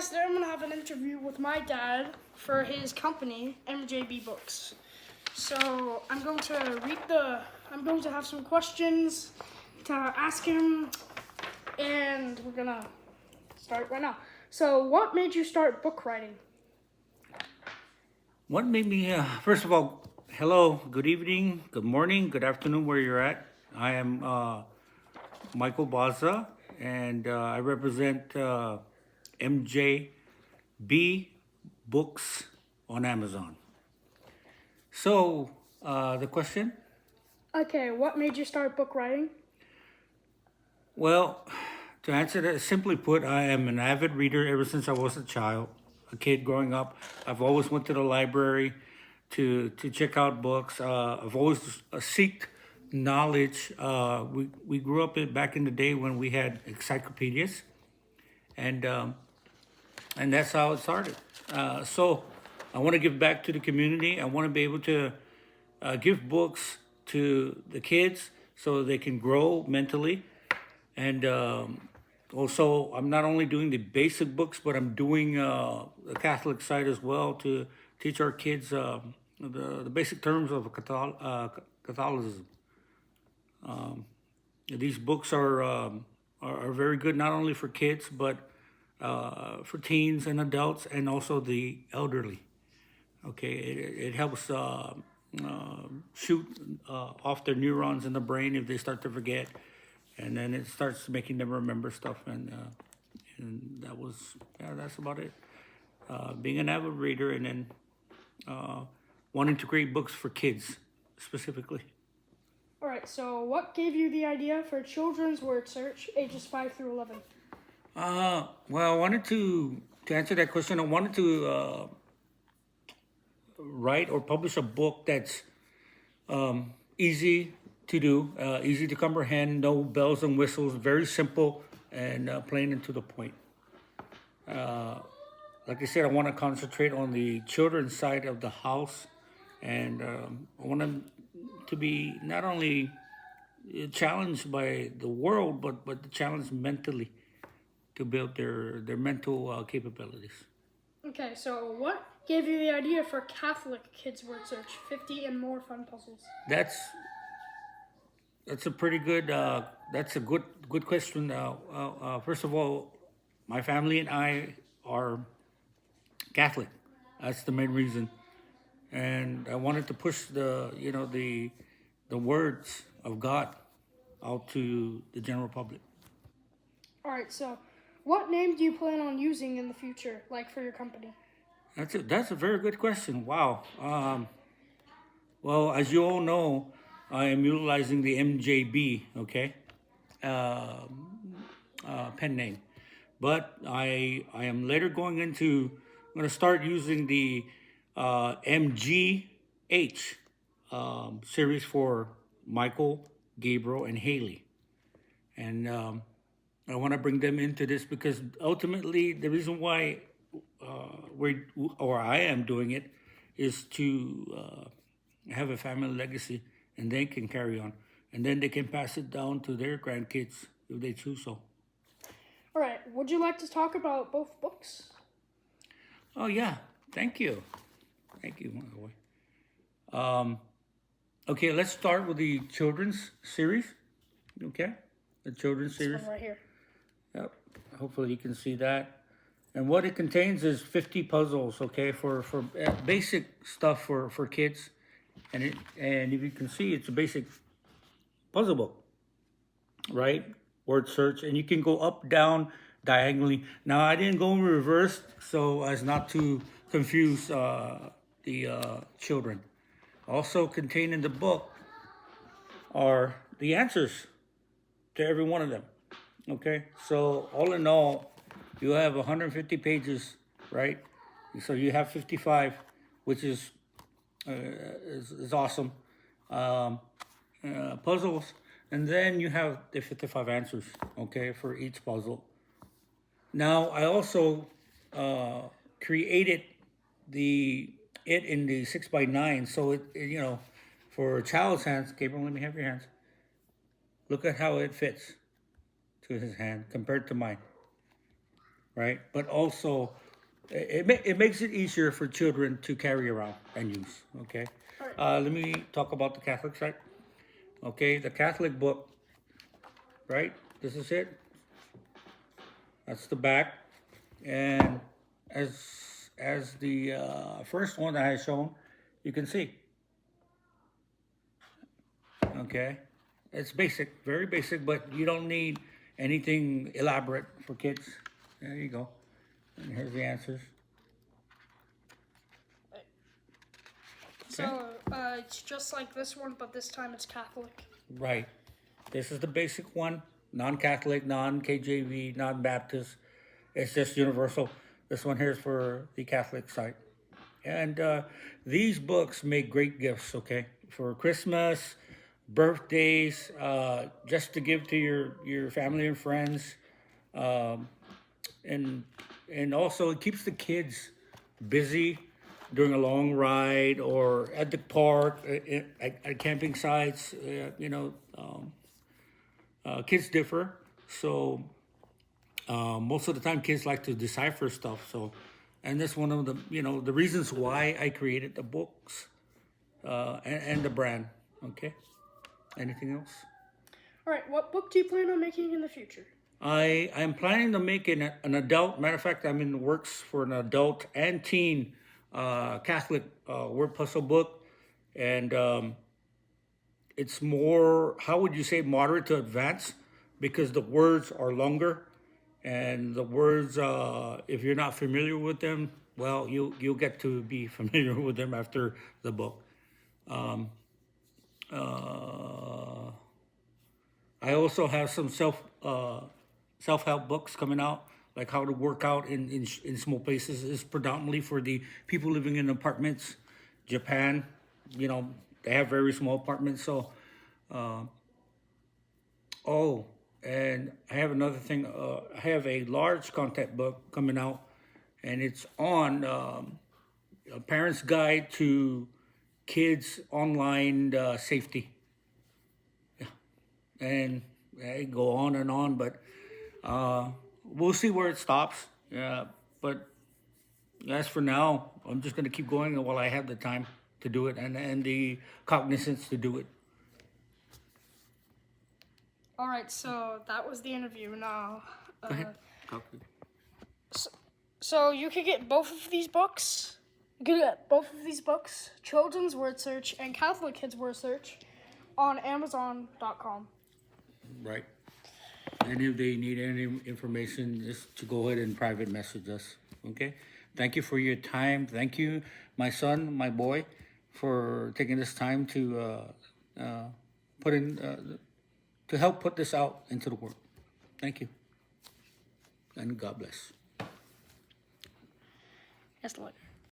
guys, today I'm going to have an interview with my dad for his company, MJB Books. So I'm going to have some questions to ask him, and we're going to start right now. So what made you start book writing? What made me, first of all, hello, good evening, good morning, good afternoon, where you're at. I am Michael Baza, and I represent MJB Books on Amazon. So, the question? Okay, what made you start book writing? Well, to answer that, simply put, I am an avid reader ever since I was a kid growing up. I've always went to the library to check out books. I've always seeked knowledge. We grew up back in the day when we had encyclopedias, and that's how it started. So I want to give back to the community. I want to be able to give books to the kids so they can grow mentally. And also, I'm not only doing the basic books, but I'm doing the Catholic side as well to teach our kids the basic terms of Catholicism. These books are very good not only for kids, but for teens and adults, and also the elderly. Okay, it helps shoot off their neurons in the brain if they start to forget, and then it starts making them remember stuff. And that's about it. Being an avid reader, and then wanting to create books for kids specifically. All right, so what gave you the idea for children's word search, ages 5 through 11? Well, I wanted to answer that question. I wanted to write or publish a book that's easy to do, easy to comprehend, no bells and whistles, very simple and plain and to the point. Like I said, I want to concentrate on the children's side of the house, and I want them to be not only challenged by the world, but challenged mentally to build their mental capabilities. Okay, so what gave you the idea for Catholic Kids Word Search, 50 and more fun puzzles? That's a pretty good. That's a good question. First of all, my family and I are Catholic. That's the main reason, and I wanted to push the words of God out to the general public. All right, so what name do you plan on using in the future, like for your company? That's a very good question. Wow. Well, as you all know, I am utilizing the MJB, okay, pen name, but I am later I'm going to start using the MGH series for Michael, Gabriel, and Haley, and I want to bring them into this because ultimately the reason why I am doing it is to have a family legacy, and they can carry on, and then they can pass it down to their grandkids if they choose so. All right, would you like to talk about both books? Oh yeah, thank you, my boy. Okay, let's start with the children's series. Okay, the children's series. This one right here. Yep. Hopefully you can see that. And what it contains is 50 puzzles. Okay, for basic stuff for kids, and if you can see, it's a basic puzzle book, right? Word search, and you can go up, down, diagonally. Now I didn't go in reverse so as not to confuse the children. Also contained in the book are the answers to every one of them. Okay, so all in all, you have 150 pages, right? So you have 55, which is awesome. Puzzles, and then you have the 55 answers, okay, for each puzzle. Now I also created it in the 6x9, so it for a child's hands. Gabriel, let me have your hands. Look at how it fits to his hand compared to mine. right? But also, it makes it easier for children to carry around and use. Okay. Let me talk about the Catholic side. Okay, the Catholic book, right? This is it. That's the back, and as the first one that I shown, you can see. Okay, it's basic, very basic, but you don't need anything elaborate for kids. There you go. And here's the answers. So it's just like this one, but this time it's Catholic. Right. This is the basic one, non-Catholic, non-KJV, non-Baptist. It's just universal. This one here is for the Catholic side. And these books make great gifts, okay? For Christmas, birthdays, just to give to your family and friends. Um, and also it keeps the kids busy during a long ride or at the park, at camping sites. Kids differ. So most of the time kids like to decipher stuff. So, and that's one of the the reasons why I created the books and the brand. Okay. Anything else? All right, what book do you plan on making in the future? I'm planning to make an adult. Matter of fact, I'm in the works for an adult and teen Catholic word puzzle book, and it's more, how would you say, moderate to advanced, because the words are longer, and the words, if you're not familiar with them, well, you'll get to be familiar with them after the book. I also have some self-help books coming out, like how to work out in small places. It's predominantly for the people living in apartments. Japan, they have very small apartments. So, and I have another thing. I have a large content book coming out, and it's on a parent's guide to kids online safety. And I go on, but we'll see where it stops. Yeah, but as for now, I'm just going to keep going while I have the time to do it and the cognizance to do it. All right, so that was the interview. Now, Go ahead. so you could get both of these books. You could get both of these books, Children's Word Search and Catholic Kids Word Search, on Amazon.com. Right. And if they need any information, just to go ahead and private message us. Okay. Thank you for your time. Thank you, my son, my boy, for taking this time to put in to help put this out into the world. Thank you, and God bless. Yes, Lord.